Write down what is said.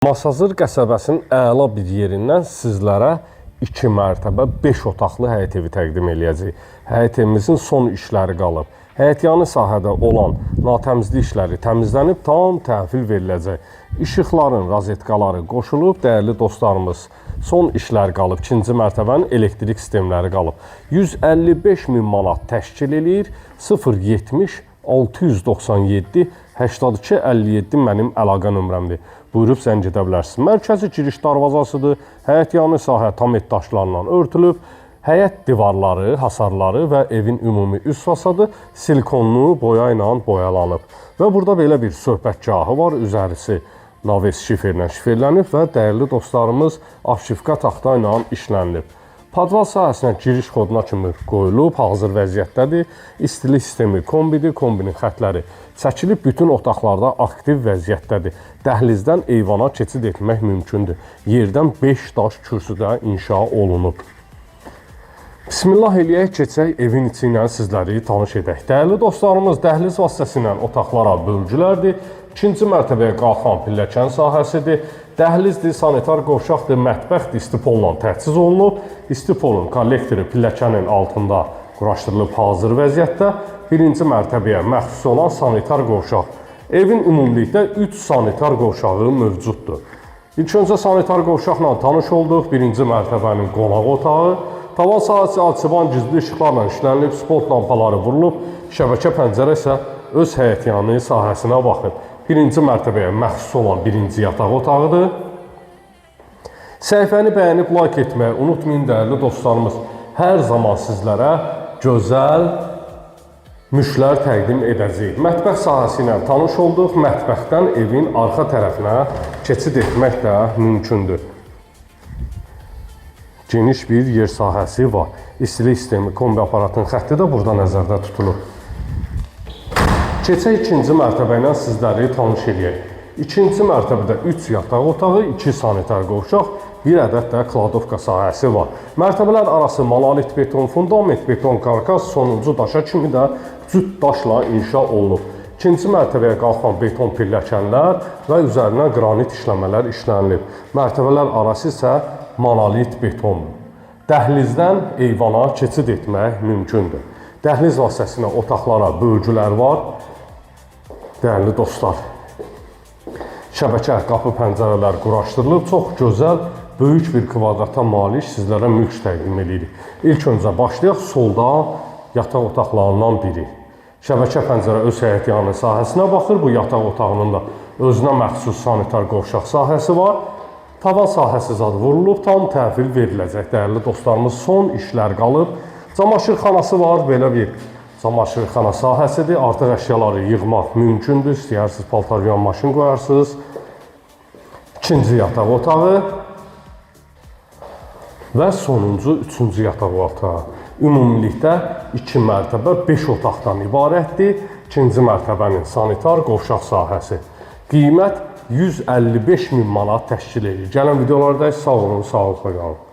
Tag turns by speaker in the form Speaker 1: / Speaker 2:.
Speaker 1: Masazır qəsəbəsinin əla bir yerindən sizlərə 2 mərtəbə 5 otaqlı həyət evi təqdim eləyəcəyik. Həyət evimizin son işləri qalıb. Həyətyanı sahədə olan natəmizlik işləri təmizlənib, tam təhvil veriləcək. İşıqların rozetkaları qoşulub, dəyərli dostlarımız, son işlər qalıb. 2-ci mərtəbənin elektrik sistemləri qalıb. 155.000 manat təşkil eləyir, 070 697 82 57 mənim əlaqə nömrəmdir. Buyurub zəng edə bilərsiniz. Mərkəzi giriş darvazasıdır. Həyətyanı sahə tam et daşlarla örtülüb. Həyət divarları, hasarları və evin ümumi üst fasadı silikonlu boya ilə boyalanıb. Və burada belə bir söhbətgahı var. Üzərisi naves şiferlə şiferlənib və dəyərli dostlarımız arşivka taxta ilə işlənilib. Padval sahəsinə giriş koduna kimi qoyulub, hazır vəziyyətdədir. İstilik sistemi kombidir, kombinin xətləri çəkilib, bütün otaqlarda aktiv vəziyyətdədir. Dəhlizdən eyvana keçid etmək mümkündür. Yerdən 5 daş kürsüdə inşa olunub. Bismillah eləyək, keçək evin içi ilə sizləri tanış edək. Dəyərli dostlarımız, dəhliz vasitəsilə otaqlara bölgülərdir. 2-ci mərtəbəyə qalxan pilləkən sahəsidir. Dəhlizdir, sanitar qovşaqdır, mətbəxdir, istipolla təchiz olunub. İstipolun kollektoru pilləkənin altında quraşdırılıb hazır vəziyyətdə. 1-ci mərtəbəyə məxsus olan sanitar qovşaq. Evin ümumilikdə 3 sanitar qovşağı mövcuddur. İlk öncə sanitar qovşaqla tanış olduq. 1-ci mərtəbənin qonaq otağı. Tavan sahəsi alçıban gizli işıqlarla işlənilib, spot lampaları vurulub. Şəbəkə pəncərə isə öz həyətyanı sahəsinə baxıb. 1-ci mərtəbəyə məxsus olan 1-ci yataq otağıdır. Səhifəni bəyənib like etməyi unutmayın dəyərli dostlarımız. Hər zaman sizlərə gözəl müşlər təqdim edəcəyik. Mətbəx sahəsi ilə tanış olduq. Mətbəxdən evin arxa tərəfinə keçid etmək də mümkündür. Geniş bir yer sahəsi var. İstilik sistemi, kombi aparatın xətti də burada nəzərdə tutulur. Keçək 2-ci mərtəbə ilə sizləri tanış edək. 2-ci mərtəbədə 3 yataq otağı, 2 sanitar qovşaq, 1 ədəd də kladovka sahəsi var. Mərtəbələr arası monolit beton, fundament beton karkas, sonuncu daşa kimi də cüt daşla inşa olunub. 2-ci mərtəbəyə qalxan beton pilləkənlər və üzərinə qranit işləmələr işlənilib. Mərtəbələr arası isə monolit betondur. Dəhlizdən eyvana keçid etmək mümkündür. Dəhliz vasitəsilə otaqlara bölgülər var. Dəyərli dostlar, şəbəkə, qapı, pəncərələr quraşdırılıb. Çox gözəl, böyük bir kvadrata malik sizlərə mülk təqdim edirik. İlk öncə başlayaq, solda yataq otaqlarından biri. Şəbəkə pəncərə öz həyətyanı sahəsinə baxır. Bu yataq otağının da özünə məxsus sanitar qovşaq sahəsi var. Tavan sahəsi zad vurulub, tam təhvil veriləcək. Dəyərli dostlarımız, son işlər qalıb. Camaşırxanası var, belə bir camaşırxana sahəsidir. Artıq əşyaları yığmaq mümkündür. İstəyirsiniz, paltar yuyan maşın qoyarsınız. 2-ci yataq otağı və sonuncu 3-cü yataq otağı. Ümumilikdə 2 mərtəbə 5 otaqdan ibarətdir. 2-ci mərtəbənin sanitar qovşaq sahəsi. Qiymət 155.000 manat təşkil edir. Gələn videolarda sağ olun, sağlıqla qalın.